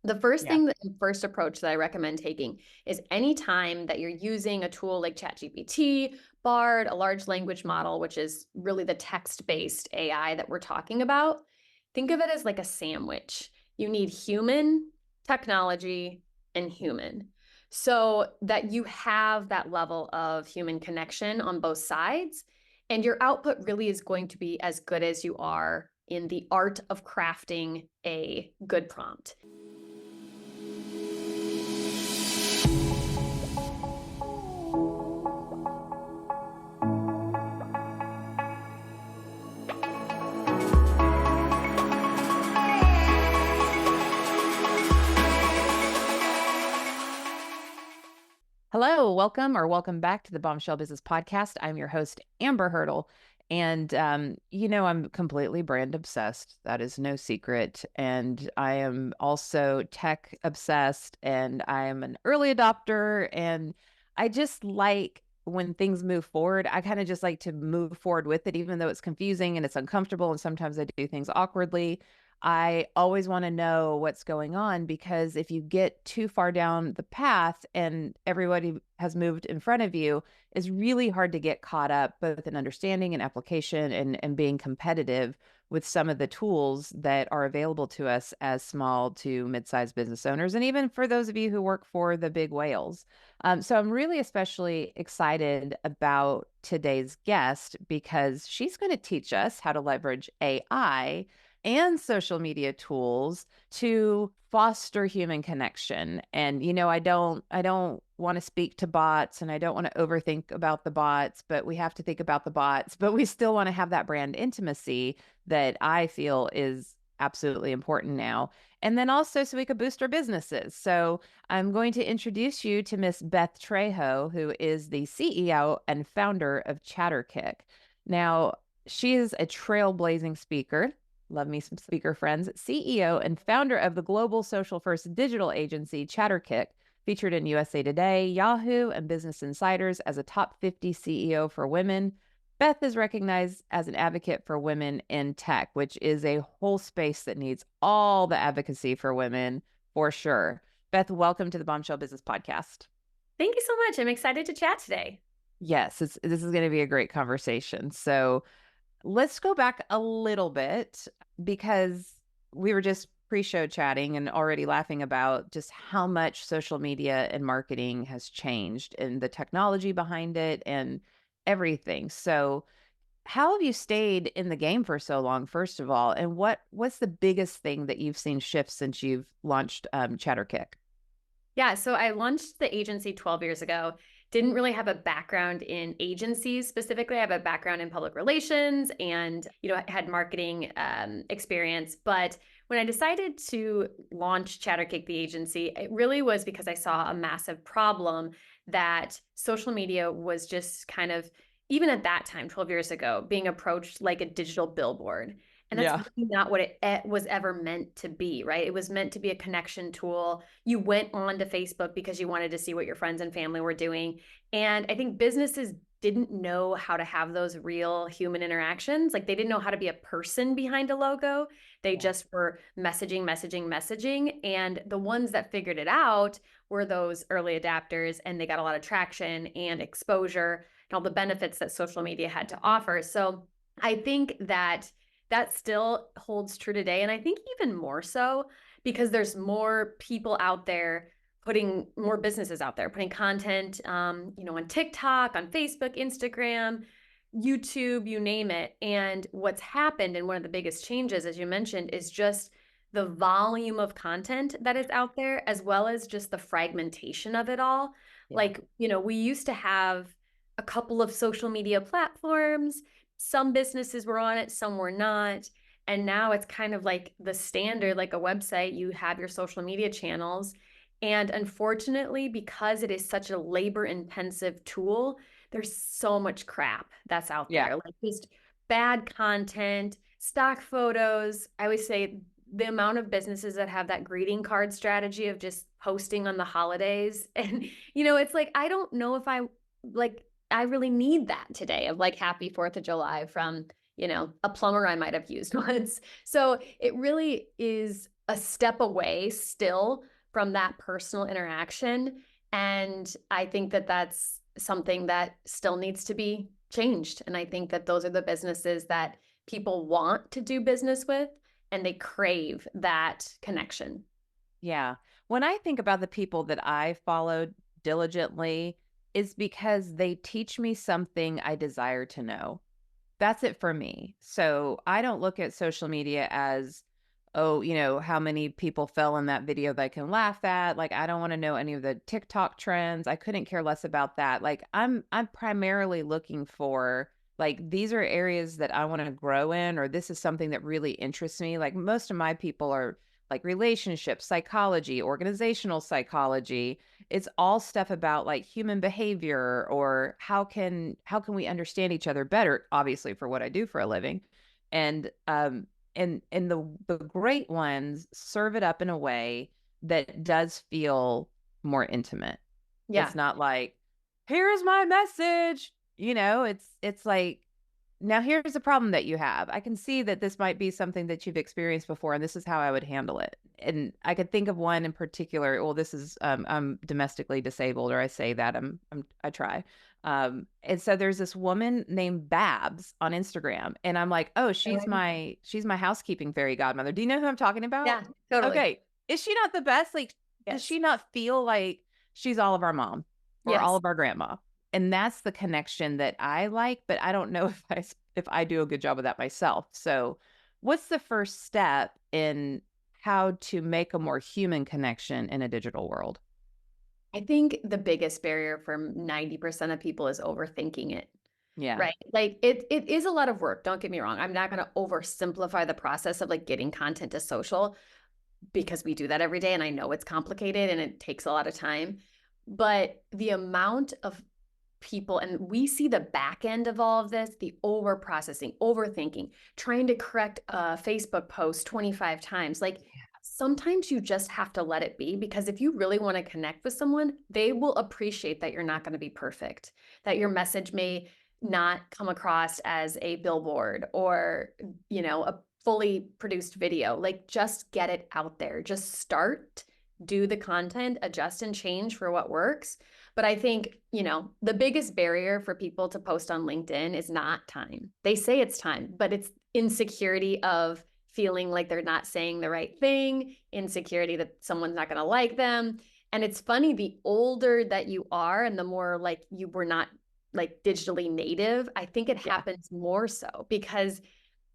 The first Yeah. thing, the first approach that I recommend taking is anytime that you're using a tool like ChatGPT, Bard, a large language model, which is really the text-based AI that we're talking about, think of it as like a sandwich. You need human, technology, and human. So that you have that level of human connection on both sides, and your output really is going to be as good as you are in the art of crafting a good prompt. Hello, welcome back to the Bombshell Business Podcast. I'm your host, Amber Hurdle. And, I'm completely brand obsessed. That is no secret. And I am also tech obsessed and I am an early adopter. And I just like when things move forward, I kind of just like to move forward with it, even though it's confusing and it's uncomfortable. And sometimes I do things awkwardly. I always want to know what's going on because if you get too far down the path and everybody has moved in front of you, it's really hard to get caught up both in understanding and application and being competitive with some of the tools that are available to us as small to mid-sized business owners, and even for those of you who work for the big whales. So I'm really especially excited about today's guest because she's going to teach us how to leverage AI and social media tools to foster human connection. And I don't want to speak to bots and I don't want to overthink about the bots, but we have to think about the bots, but we still want to have that brand intimacy that I feel is absolutely important now. And then also so we could boost our businesses. So I'm going to introduce you to Miss Beth Trejo, who is the CEO and founder of ChatterKick. Now, she is a trailblazing speaker. Love me some speaker friends. CEO and founder of the global social first digital agency ChatterKick, featured in USA Today, Yahoo, and Business Insiders as a top 50 CEO for women. Beth is recognized as an advocate for women in tech, which is a whole space that needs all the advocacy for women for sure. Beth, welcome to the Bombshell Business Podcast. Thank you so much. I'm excited to chat today. Yes, this is going to be a great conversation. So let's go back a little bit because we were just pre-show chatting and already laughing about just how much social media and marketing has changed and the technology behind it and everything. So how have you stayed in the game for so long, first of all? And what's the biggest thing that you've seen shift since you've launched ChatterKick? Yeah, so I launched the agency 12 years ago. Didn't really have a background in agencies specifically. I have a background in public relations and, had marketing experience. But when I decided to launch ChatterCake, the agency, it really was because I saw a massive problem that social media was just kind of, even at that time, 12 years ago, being approached like a digital billboard. And that's Yeah. really not what it was ever meant to be, right? It was meant to be a connection tool. You went on to Facebook because you wanted to see what your friends and family were doing. And I think businesses didn't know how to have those real human interactions. Like they didn't know how to be a person behind a logo. They Yeah. just were messaging. And the ones that figured it out were those early adapters, and they got a lot of traction and exposure and all the benefits that social media had to offer. So I think that still holds true today. And I think even more so because there's more people out there putting more businesses out there, putting content, on TikTok, on Facebook, Instagram, YouTube, you name it. And what's happened, and one of the biggest changes, as you mentioned, is just the volume of content that is out there, as well as just the fragmentation of it all. Yeah. Like, we used to have a couple of social media platforms. Some businesses were on it, some were not. And now it's kind of like the standard, like a website, you have your social media channels. And unfortunately, because it is such a labor intensive tool, there's so much crap that's out Yeah. there, like just bad content, stock photos. I always say the amount of businesses that have that greeting card strategy of just posting on the holidays. And, it's like, I don't know if I really need that today of like happy 4th of July from, a plumber I might have used once. So it really is a step away still from that personal interaction. And I think that that's something that still needs to be changed. And I think that those are the businesses that people want to do business with and they crave that connection. Yeah. When I think about the people that I followed diligently, is because they teach me something I desire to know. That's it for me. So I don't look at social media as, oh, how many people fell in that video that I can laugh at. Like, I don't want to know any of the TikTok trends. I couldn't care less about that. Like, I'm primarily looking for, like, these are areas that I want to grow in, or this is something that really interests me. Like, most of my people are like relationships, psychology, organizational psychology. It's all stuff about like human behavior, or how can we understand each other better, obviously for what I do for a living. And the great ones serve it up in a way that does feel more intimate. Yeah. It's not like, here's my message. It's like, now here's the problem that you have. I can see that this might be something that you've experienced before, and this is how I would handle it. And I could think of one in particular. Well, this is I'm domestically disabled, or I say that I try. And so there's this woman named Babs on Instagram, and I'm like, oh, she's my housekeeping fairy godmother. Do you know who I'm talking about? Yeah, totally. Okay, is she not the best? Like, does Yes. she not feel like she's all of our mom or all Yes. of our grandma? And that's the connection that I like, but I don't know if I do a good job of that myself. So, what's the first step in how to make a more human connection in a digital world? I think the biggest barrier for 90% of people is overthinking it. Yeah. Right. Like it is a lot of work. Don't get me wrong. I'm not going to oversimplify the process of like getting content to social because we do that every day and I know it's complicated and it takes a lot of time. But the amount of people, and we see the back end of all of this, the over processing, overthinking, trying to correct a Facebook post 25 times. Like sometimes you just have to let it be, because if you really want to connect with someone, they will appreciate that you're not going to be perfect, that your message may not come across as a billboard or, a fully produced video. Like just get it out there. Just start, do the content, adjust and change for what works. But I think, the biggest barrier for people to post on LinkedIn is not time. They say it's time, but it's insecurity of feeling like they're not saying the right thing, insecurity that someone's not going to like them. And it's funny, the older that you are and the more like you were not like digitally native, I think it Yeah. happens more so because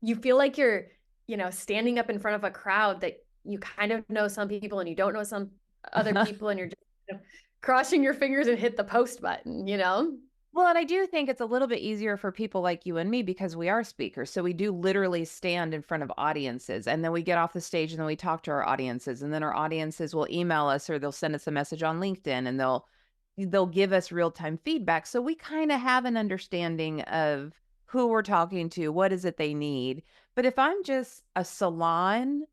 you feel like you're, standing up in front of a crowd that you kind of know some people and you don't know some other people, and you're just crossing your fingers and hit the post button. Well, and I do think it's a little bit easier for people like you and me because we are speakers. So we do literally stand in front of audiences, and then we get off the stage and then we talk to our audiences, and then our audiences will email us or they'll send us a message on LinkedIn, and they'll give us real-time feedback. So we kind of have an understanding of who we're talking to, what is it they need. But if I'm just a salon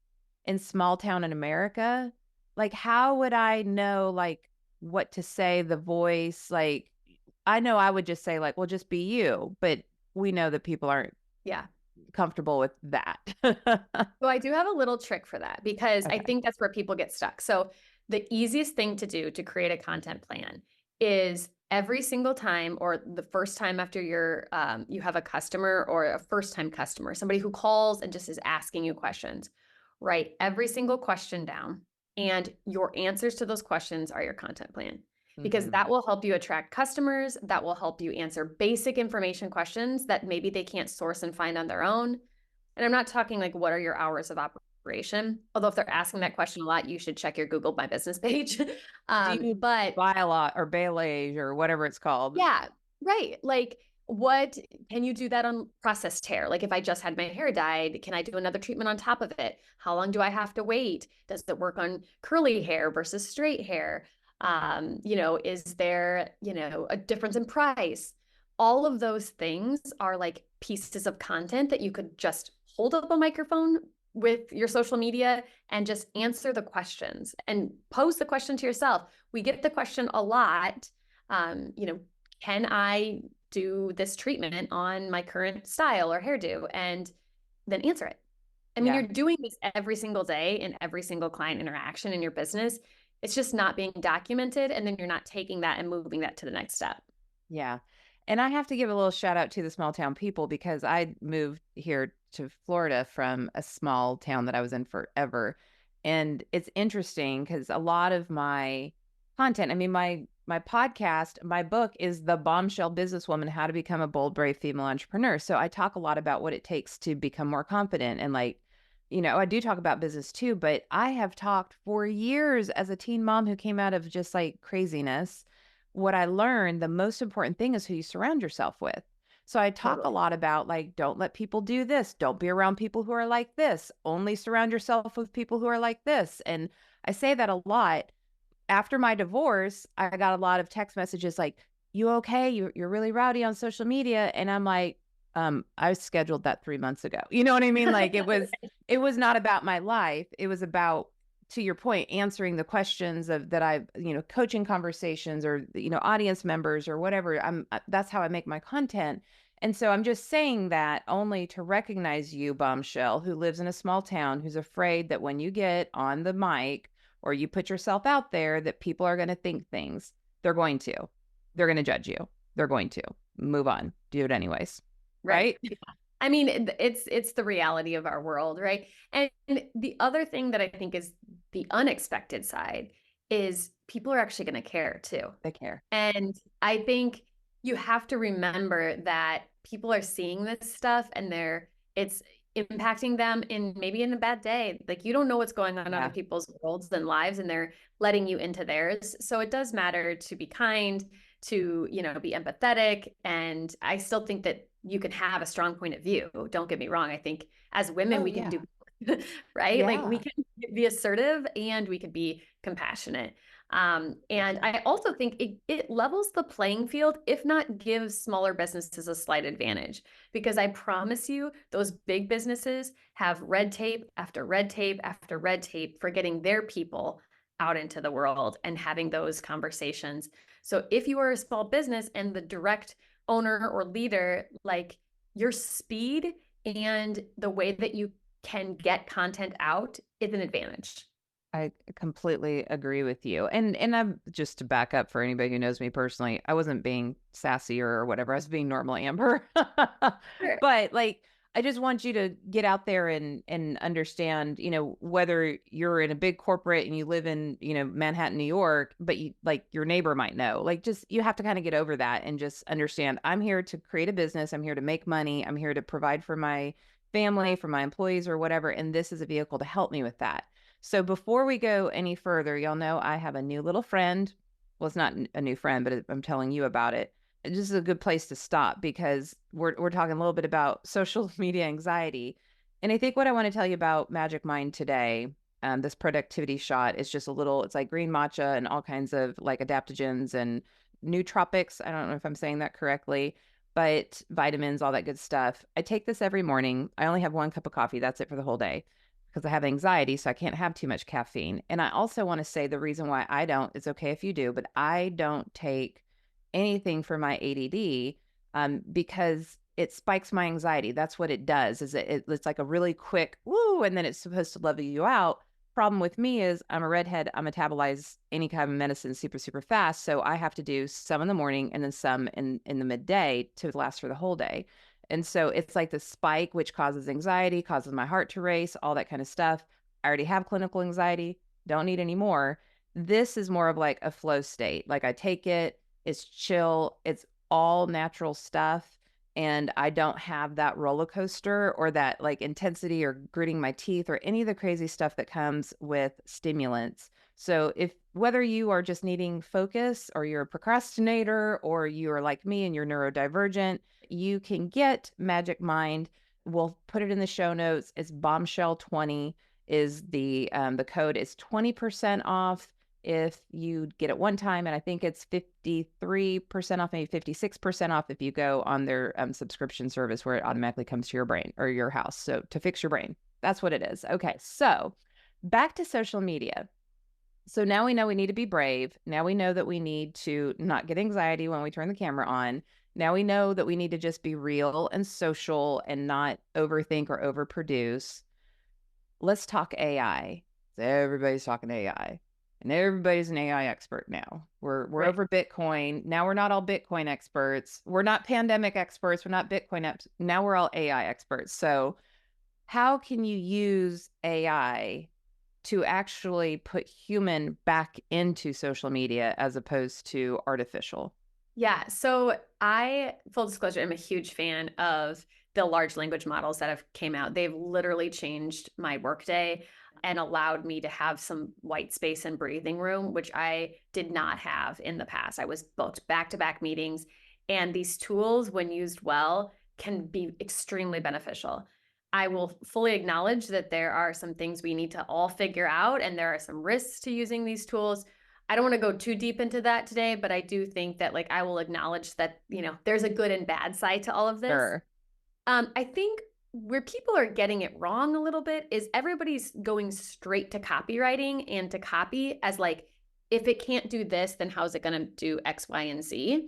in small town in America, like how would I know like what to say, the voice? Like I know I would just say like, well, just be you, but we know that people aren't Yeah. comfortable with that. So I do have a little trick for that because I Okay. think that's where people get stuck. So the easiest thing to do to create a content plan is every single time, or the first time after you have a customer or a first time customer, somebody who calls and just is asking you questions, write every single question down, and your answers to those questions are your content plan. Because Mhm. that will help you attract customers. That will help you answer basic information questions that maybe they can't source and find on their own. And I'm not talking like, what are your hours of operation? Although if they're asking that question a lot, you should check your Google My Business page. Do you But buy a lot or balayage or whatever it's called? yeah, right. Like, what can you do that on processed hair? Like, if I just had my hair dyed, can I do another treatment on top of it? How long do I have to wait? Does it work on curly hair versus straight hair? Is there, a difference in price? All of those things are like pieces of content that you could just hold up a microphone with your social media and just answer the questions and pose the question to yourself. We get the question a lot. Um, you know, can I do this treatment on my current style or hairdo? And then answer it. I mean, you're doing this every single day in every single client interaction in your business. It's just not being documented. And then you're not taking that and moving that to the next step. Yeah. And I have to give a little shout out to the small town people because I moved here to Florida from a small town that I was in forever. And it's interesting because a lot of my content, I mean, my podcast, my book is The Bombshell Businesswoman, How to Become a Bold, Brave Female Entrepreneur. So I talk a lot about what it takes to become more confident and like, I do talk about business too, but I have talked for years as a teen mom who came out of just like craziness. What I learned, the most important thing is who you surround yourself with. So I talk a Totally. lot about like, don't let people do this. Don't be around people who are like this. Only surround yourself with people who are like this. And I say that a lot. After my divorce, I got a lot of text messages like, you okay? You're really rowdy on social media. And I'm like, I scheduled that 3 months ago. You know what I mean? Like it was not about my life. It was about, to your point, answering the questions of that I, coaching conversations or, audience members or whatever. That's how I make my content. And so I'm just saying that only to recognize you, bombshell, who lives in a small town, who's afraid that when you get on the mic or you put yourself out there, that people are going to think things. They're going to. They're going to judge you. They're going to move on. Do it anyways. Right. Right? Yeah. I mean, it's the reality of our world, right? And the other thing that I think is the unexpected side is people are actually going to care too. They care. And I think you have to remember that people are seeing this stuff and it's impacting them in maybe in a bad day. Like you don't know what's going on in other Yeah. people's worlds and lives, and they're letting you into theirs. So it does matter to be kind, to, be empathetic. And I still think that you can have a strong point of view. Don't get me wrong. I think as women, Oh, we can yeah. do, right? Like we Yeah. can be assertive and we can be compassionate. And I also think it levels the playing field, if not gives smaller businesses a slight advantage. Because I promise you, those big businesses have red tape after red tape after red tape for getting their people out into the world and having those conversations. So if you are a small business and the direct owner or leader, like your speed and the way that you can get content out is an advantage. I completely agree with you. And I'm just to back up for anybody who knows me personally, I wasn't being sassy or whatever. I was being normal, Amber. Sure. But like I just want you to get out there and understand, whether you're in a big corporate and you live in, Manhattan, New York, but you like your neighbor might know. Like just you have to kind of get over that and just understand I'm here to create a business, I'm here to make money, I'm here to provide for my family, for my employees or whatever, and this is a vehicle to help me with that. So before we go any further, y'all know I have a new little friend. Well, it's not a new friend, but I'm telling you about it. This is a good place to stop because we're talking a little bit about social media anxiety. And I think what I want to tell you about Magic Mind today, this productivity shot is just it's like green matcha and all kinds of like adaptogens and nootropics. I don't know if I'm saying that correctly, but vitamins, all that good stuff. I take this every morning. I only have 1 cup of coffee. That's it for the whole day because I have anxiety, so I can't have too much caffeine. And I also want to say the reason why I don't, it's okay if you do, but I don't take anything for my ADD because it spikes my anxiety. That's what it does. It's like a really quick woo, and then it's supposed to level you out. Problem with me is I'm a redhead. I metabolize any kind of medicine super, super fast. So I have to do some in the morning and then some in the midday to last for the whole day. And so it's like the spike, which causes anxiety, causes my heart to race, all that kind of stuff. I already have clinical anxiety, don't need any more. This is more of like a flow state. Like I take it, it's chill, it's all natural stuff. And I don't have that roller coaster or that like intensity or gritting my teeth or any of the crazy stuff that comes with stimulants. So if whether you are just needing focus or you're a procrastinator or you are like me and you're neurodivergent, you can get Magic Mind. We'll put it in the show notes. It's bombshell20 is the code is 20% off if you get it one time. And I think it's 53% off, maybe 56% off if you go on their subscription service where it automatically comes to your brain or your house. So to fix your brain, that's what it is. Okay. So back to social media. So now we know we need to be brave. Now we know that we need to not get anxiety when we turn the camera on. Now we know that we need to just be real and social and not overthink or overproduce. let's talk AI. So everybody's talking AI. And everybody's an AI expert now. We're Right. over Bitcoin. Now we're not all Bitcoin experts. We're not pandemic experts. We're not Bitcoin now we're all AI experts. So how can you use AI to actually put human back into social media as opposed to artificial? Yeah. So full disclosure, I'm a huge fan of the large language models that have came out. They've literally changed my workday and allowed me to have some white space and breathing room, which I did not have in the past. I was booked back-to-back meetings, and these tools, when used well, can be extremely beneficial. I will fully acknowledge that there are some things we need to all figure out, and there are some risks to using these tools. I don't want to go too deep into that today, but I do think that I will acknowledge that, there's a good and bad side to all of this. Sure. I think where people are getting it wrong a little bit is everybody's going straight to copywriting and to copy as if it can't do this, then how's it going to do X, Y, and Z?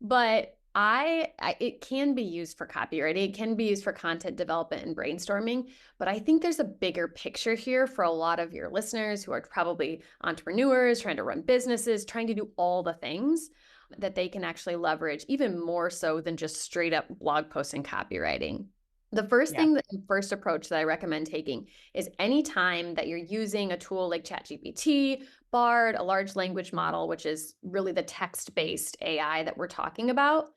But it can be used for copywriting. It can be used for content development and brainstorming. But I think there's a bigger picture here for a lot of your listeners who are probably entrepreneurs, trying to run businesses, trying to do all the things that they can actually leverage, even more so than just straight up blog posts and copywriting. The Yeah. first approach that I recommend taking is anytime that you're using a tool like ChatGPT, Bard, a large language model, which is really the text-based AI that we're talking about,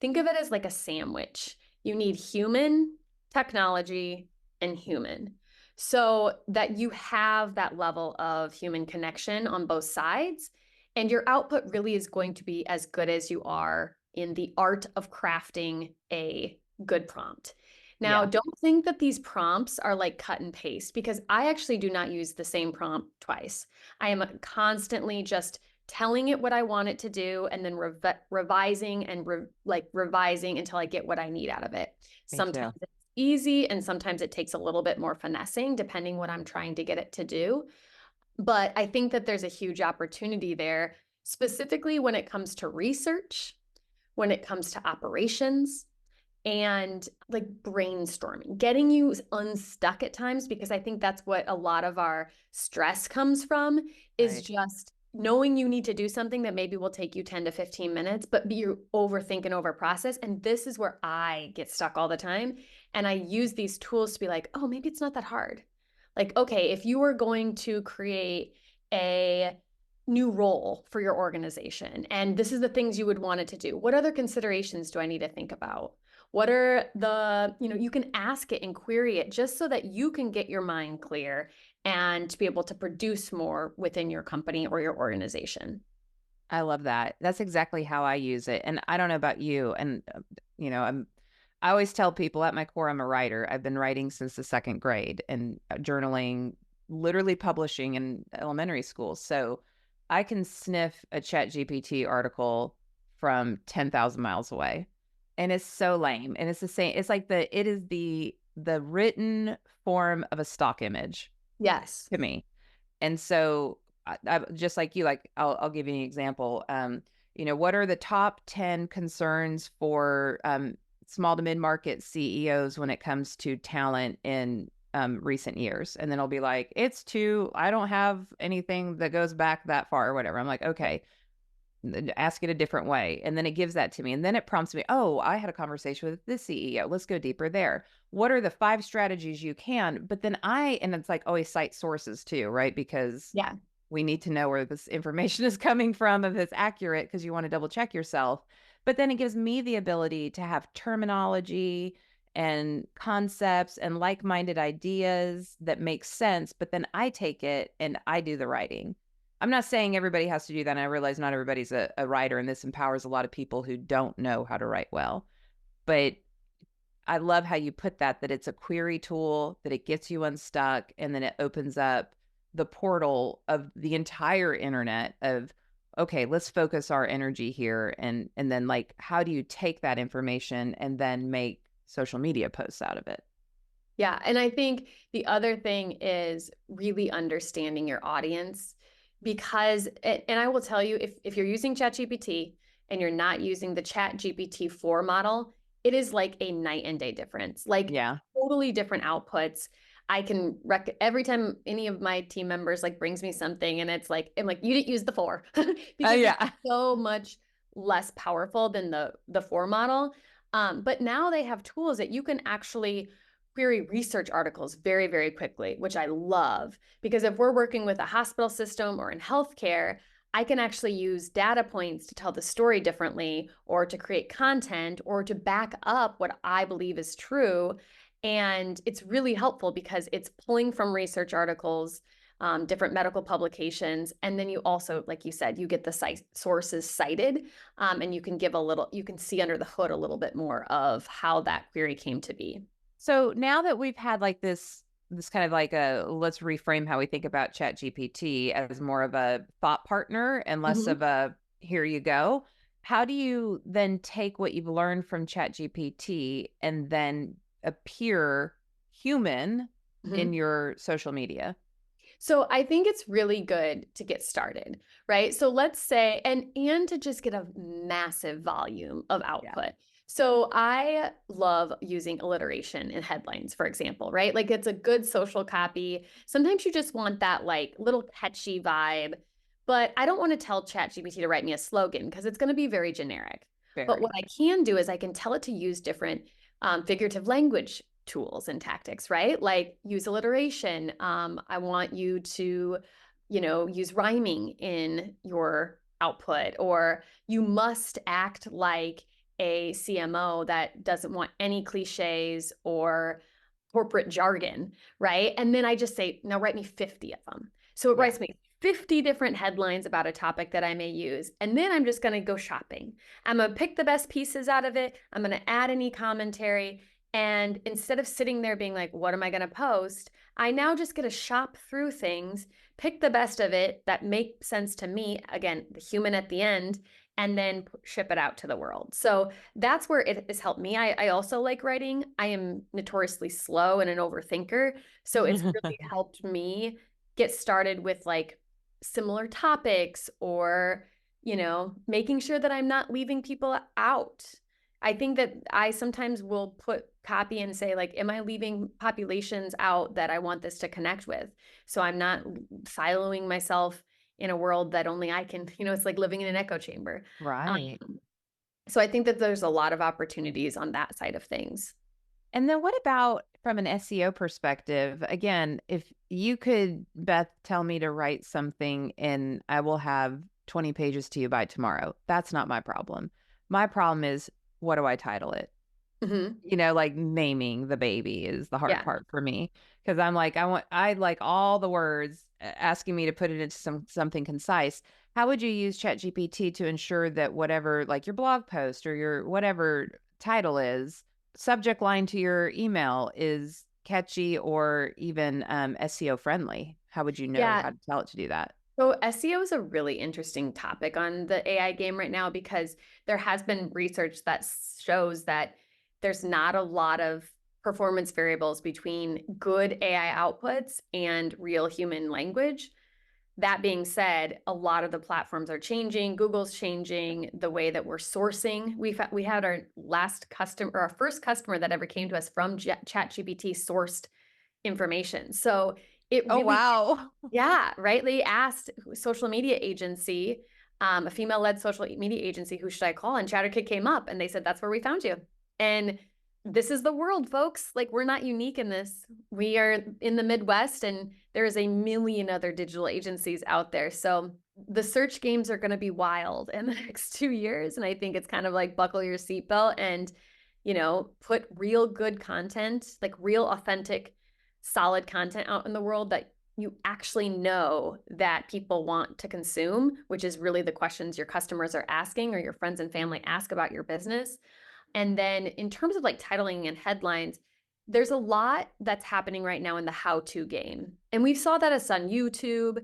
think of it as like a sandwich. You need human, technology, and human. So that you have that level of human connection on both sides. And your output really is going to be as good as you are in the art of crafting a good prompt. Now, Yeah. don't think that these prompts are like cut and paste, because I actually do not use the same prompt twice. I am constantly just telling it what I want it to do and then revising and revising until I get what I need out of it. Me too. Sometimes it's easy and sometimes it takes a little bit more finessing depending what I'm trying to get it to do. But I think that there's a huge opportunity there, specifically when it comes to research, when it comes to operations, and brainstorming, getting you unstuck at times, because I think that's what a lot of our stress comes from, is Right. just knowing you need to do something that maybe will take you 10 to 15 minutes, but you overthink and overprocess. And this is where I get stuck all the time. And I use these tools to be like, oh, maybe it's not that hard. Okay, if you were going to create a new role for your organization, and this is the things you would want it to do, what other considerations do I need to think about? What are you can ask it and query it just so that you can get your mind clear and to be able to produce more within your company or your organization. I love that. That's exactly how I use it. And I don't know about you. And, I always tell people at my core, I'm a writer. I've been writing since the second grade and journaling, literally publishing in elementary school. So I can sniff a Chat GPT article from 10,000 miles away. And it's so lame. And it's the same. It's like it is the written form of a stock image Yes. to me. And so I just like you, I'll give you an example. What are the top 10 concerns for small to mid-market CEOs when it comes to talent in recent years? And then I'll be like, I don't have anything that goes back that far or whatever. I'm like, okay, ask it a different way. And then it gives that to me. And then it prompts me, oh, I had a conversation with this CEO. Let's go deeper there. What are the 5 strategies you can? But then and it's like always cite sources too, right? Because Yeah. we need to know where this information is coming from, if it's accurate, because you want to double check yourself. But then it gives me the ability to have terminology and concepts and like-minded ideas that make sense. But then I take it and I do the writing. I'm not saying everybody has to do that. And I realize not everybody's a writer, and this empowers a lot of people who don't know how to write well. But I love how you put that it's a query tool, that it gets you unstuck, and then it opens up the portal of the entire internet of, okay, let's focus our energy here. And then how do you take that information and then make social media posts out of it? Yeah. And I think the other thing is really understanding your audience, because, and I will tell you, if you're using ChatGPT and you're not using the ChatGPT 4 model, it is like a night and day difference, Yeah. totally different outputs. I can every time any of my team members like brings me something and it's like, I'm like, you didn't use the 4 because it's Yeah. so much less powerful than the 4 model. But now they have tools that you can actually query research articles very, very quickly, which I love, because if we're working with a hospital system or in healthcare, I can actually use data points to tell the story differently, or to create content, or to back up what I believe is true. And it's really helpful because it's pulling from research articles, different medical publications. And then you also, like you said, you get the sources cited, and you can you can see under the hood a little bit more of how that query came to be. So now that we've had like this kind of like let's reframe how we think about ChatGPT as more of a thought partner and less Mhm. of a here you go. How do you then take what you've learned from ChatGPT and then appear human in Mhm. your social media? So I think it's really good to get started, right? So let's say, and to just get a massive volume of Yeah. output. So I love using alliteration in headlines, for example, right? Like it's a good social copy. Sometimes you just want that like little catchy vibe, but I don't want to tell ChatGPT to write me a slogan because it's going to be very generic. But what Very. I can do is I can tell it to use different figurative language tools and tactics, right? Like use alliteration. I want you to, use rhyming in your output, or you must act like a CMO that doesn't want any cliches or corporate jargon, right? And then I just say, now write me 50 of them. So it Yeah. writes me 50 different headlines about a topic that I may use. And then I'm just going to go shopping. I'm going to pick the best pieces out of it. I'm going to add any commentary. And instead of sitting there being like, what am I going to post? I now just get to shop through things, pick the best of it that make sense to me. Again, the human at the end, and then ship it out to the world. So that's where it has helped me. I also like writing. I am notoriously slow and an overthinker. So it's really helped me get started with like similar topics, or, making sure that I'm not leaving people out. I think that I sometimes will put copy and say, like, am I leaving populations out that I want this to connect with? So I'm not siloing myself in a world that only I can, it's like living in an echo chamber. Um, Right. so I think that there's a lot of opportunities on that side of things. And then what about from an SEO perspective? Again, if you could, Beth, tell me to write something and I will have 20 pages to you by tomorrow. That's not my problem. My problem is, what do I title it? Mhm. Like naming the baby is the hard Yeah. part for me because I like all the words asking me to put it into something concise. How would you use ChatGPT to ensure that whatever, like your blog post or your whatever title is, subject line to your email is catchy or even SEO friendly? How would you know Yeah. how to tell it to do that? So SEO is a really interesting topic on the AI game right now, because there has been research that shows that there's not a lot of performance variables between good AI outputs and real human language. That being said, a lot of the platforms are changing. Google's changing the way that we're sourcing. We had our last customer, or our first customer that ever came to us from ChatGPT sourced information. So it Oh, really, wow. yeah, right. They asked social media agency, a female-led social media agency, who should I call? And ChatterKit came up, and they said, that's where we found you. And this is the world, folks. Like, we're not unique in this. We are in the Midwest, and there is a million other digital agencies out there. So the search games are going to be wild in the next 2 years. And I think it's kind of like buckle your seatbelt and, put real good content, like real authentic, solid content out in the world that you actually know that people want to consume, which is really the questions your customers are asking or your friends and family ask about your business. And then in terms of like titling and headlines, there's a lot that's happening right now in the how-to game. And we saw that as on YouTube,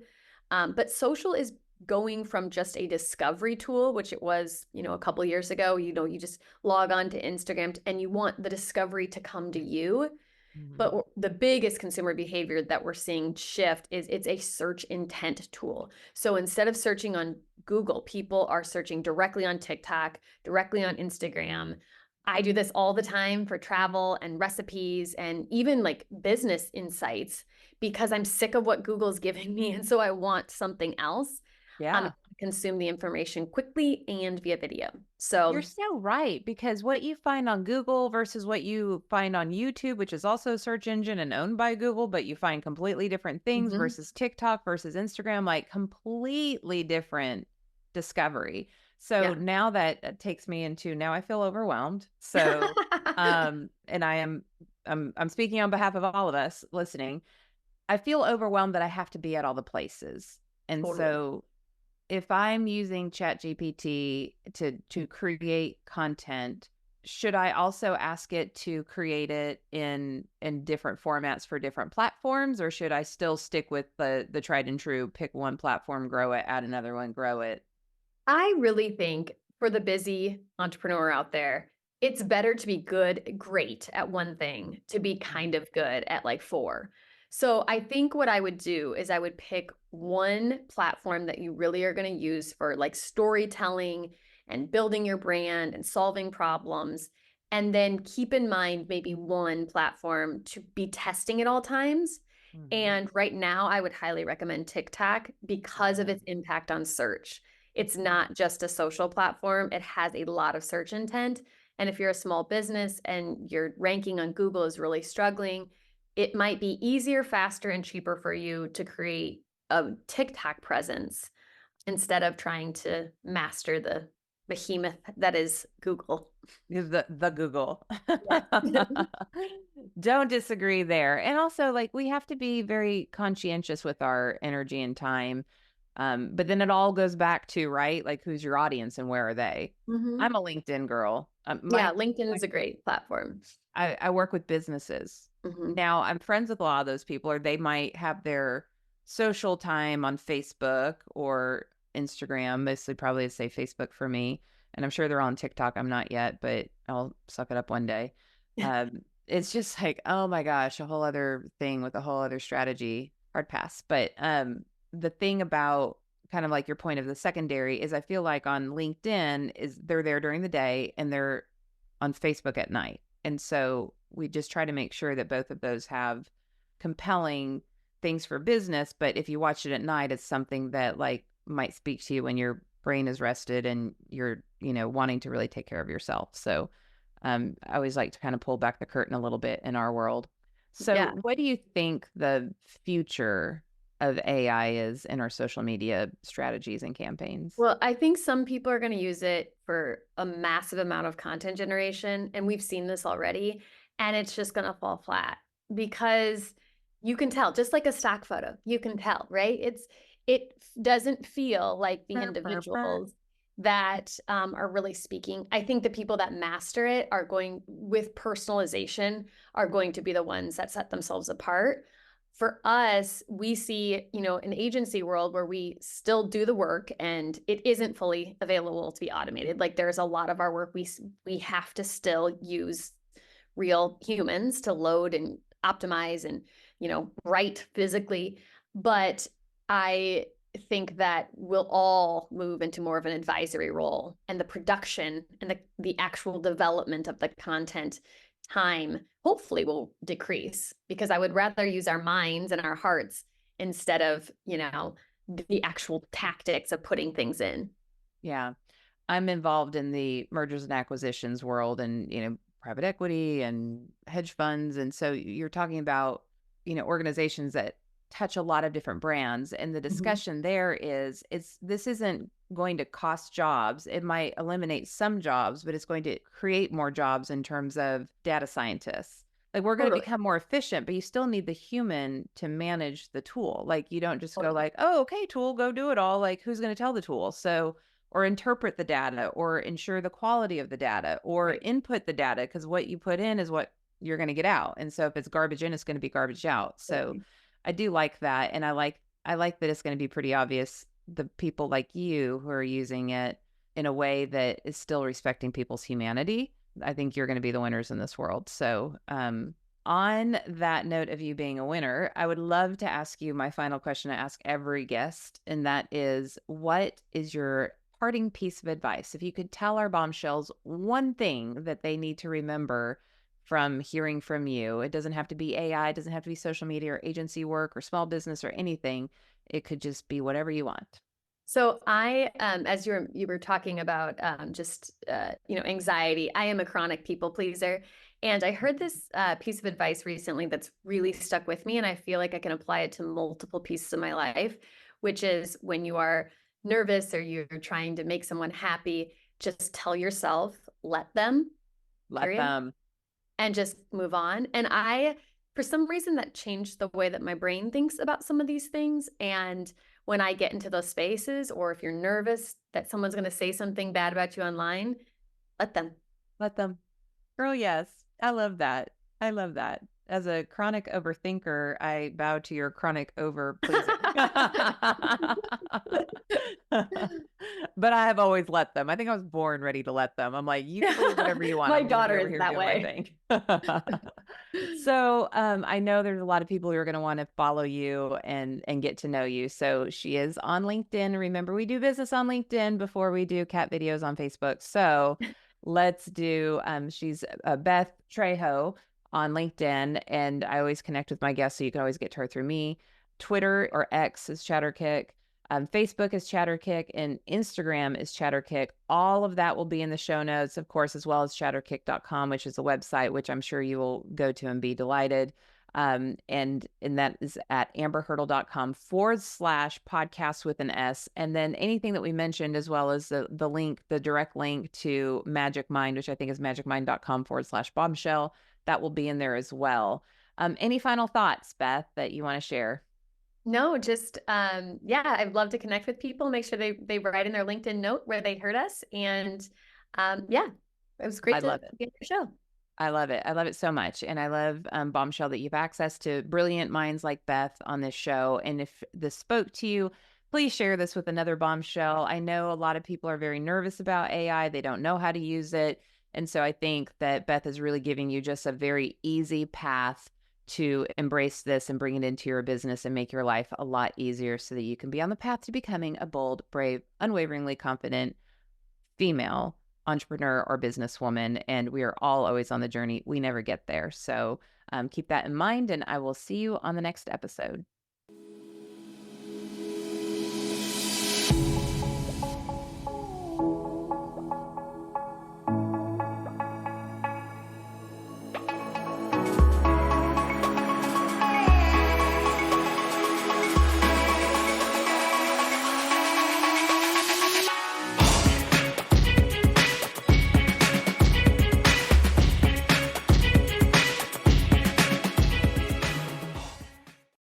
but social is going from just a discovery tool, which it was, a couple years ago. You just log on to Instagram and you want the discovery to come to you. Mhm. But the biggest consumer behavior that we're seeing shift is it's a search intent tool. So instead of searching on Google, people are searching directly on TikTok, directly on Instagram, I do this all the time for travel and recipes and even like business insights because I'm sick of what Google's giving me. And so I want something else. Yeah. Consume the information quickly and via video. You're So, so right, because what you find on Google versus what you find on YouTube, which is also a search engine and owned by Google, but you find completely different things mhm. versus TikTok versus Instagram, like completely different discovery. So Yeah. now that takes me into now I feel overwhelmed. So and I'm speaking on behalf of all of us listening. I feel overwhelmed that I have to be at all the places. And Totally. so if I'm using ChatGPT to create content, should I also ask it to create it in different formats for different platforms, or should I still stick with the tried and true, pick one platform, grow it, add another one, grow it? I really think for the busy entrepreneur out there, it's better to be great at one thing, to be Mm. kind of good at like four. So I think what I would do is I would pick one platform that you really are going to use for like storytelling and building your brand and solving problems. And then keep in mind maybe one platform to be testing at all times. Mhm. And right now, I would highly recommend TikTok because of Yeah. its impact on search. It's not just a social platform, it has a lot of search intent. And if you're a small business and your ranking on Google is really struggling, it might be easier, faster, and cheaper for you to create a TikTok presence instead of trying to master the behemoth that is Google. The Google. Yes. Don't disagree there. And also, like, we have to be very conscientious with our energy and time. But then it all goes back to, right? Like, who's your audience and where are they? Mhm. I'm a LinkedIn girl. Yeah, LinkedIn is a great platform. I work with businesses. Mhm. Now, I'm friends with a lot of those people, or they might have their social time on Facebook or Instagram. Mostly probably say Facebook for me. And I'm sure they're on TikTok. I'm not yet, but I'll suck it up one day. It's just like, oh my gosh, a whole other thing with a whole other strategy. Hard pass. But the thing about kind of like your point of the secondary is I feel like on LinkedIn is they're there during the day and they're on Facebook at night. And so we just try to make sure that both of those have compelling things for business. But if you watch it at night, it's something that like might speak to you when your brain is rested and you're, wanting to really take care of yourself. So I always like to kind of pull back the curtain a little bit in our world. So Yeah. what do you think the future of AI is in our social media strategies and campaigns? Well, I think some people are going to use it for a massive amount of content generation, and we've seen this already, and it's just going to fall flat because you can tell, just like a stock photo, you can tell, right? Doesn't feel like the Burr, burr, burr. individuals that are really speaking. I think the people that master it are going with personalization are going to be the ones that set themselves apart. For us, we see, an agency world where we still do the work and it isn't fully available to be automated. Like there's a lot of our work we have to still use real humans to load and optimize and, write physically. But I think that we'll all move into more of an advisory role, and the production and the actual development of the content time hopefully will decrease because I would rather use our minds and our hearts instead of, the actual tactics of putting things in. Yeah. I'm involved in the mergers and acquisitions world and, private equity and hedge funds. And so you're talking about, organizations that touch a lot of different brands. And the Mhm. discussion there is this isn't going to cost jobs. It might eliminate some jobs, but it's going to create more jobs in terms of data scientists. Like we're going to Totally. become more efficient, but you still need the human to manage the tool. Like you don't just go Totally. like, oh, okay, tool, go do it all. Like who's going to tell the tool? So or interpret the data or ensure the quality of the data or Right. input the data because what you put in is what you're going to get out. And so if it's garbage in, it's going to be garbage out. So Totally. I do like that. And I like that it's going to be pretty obvious the people like you who are using it in a way that is still respecting people's humanity. I think you're going to be the winners in this world. So, on that note of you being a winner, I would love to ask you my final question I ask every guest, and that is what is your parting piece of advice, if you could tell our bombshells one thing that they need to remember from hearing from you, it doesn't have to be AI, it doesn't have to be social media or agency work or small business or anything. It could just be whatever you want. So I, as you were talking about anxiety, I am a chronic people pleaser. And I heard this piece of advice recently that's really stuck with me. And I feel like I can apply it to multiple pieces of my life, which is when you are nervous or you're trying to make someone happy, just tell yourself, let them, Let period, them. and just move on. And for some reason, that changed the way that my brain thinks about some of these things. And when I get into those spaces, or if you're nervous that someone's going to say something bad about you online, let them. Let them. Girl, yes. I love that. I love that. As a chronic overthinker, I bow to your chronic over pleasing. But I have always let them. I think I was born ready to let them. I'm like, you please whatever you want. My I'm gonna be daughter over is here that doing my way. thing. So I know there's a lot of people who are going to want to follow you and get to know you. So she is on LinkedIn. Remember, we do business on LinkedIn before we do cat videos on Facebook. So let's do she's Beth Trejo on LinkedIn, and I always connect with my guests, so you can always get to her through me. Twitter or X is Chatterkick. Facebook is Chatterkick, and Instagram is Chatterkick. All of that will be in the show notes, of course, as well as chatterkick.com, which is a website which I'm sure you will go to and be delighted. And that is at amberhurdle.com/podcast with an S. And then anything that we mentioned, as well as the link, the direct link to Magic Mind, which I think is magicmind.com/bombshell, that will be in there as well. Any final thoughts, Beth, that you want to share? No, just I'd love to connect with people. Make sure they write in their LinkedIn note where they heard us, and it was great I to love it. be on your show. I love it. I love it so much. And I love, Bombshell, that you've access to brilliant minds like Beth on this show. And if this spoke to you, please share this with another bombshell. I know a lot of people are very nervous about AI. They don't know how to use it. And so I think that Beth is really giving you just a very easy path to embrace this and bring it into your business and make your life a lot easier so that you can be on the path to becoming a bold, brave, unwaveringly confident female entrepreneur or businesswoman. And we are all always on the journey. We never get there. So keep that in mind, and I will see you on the next episode.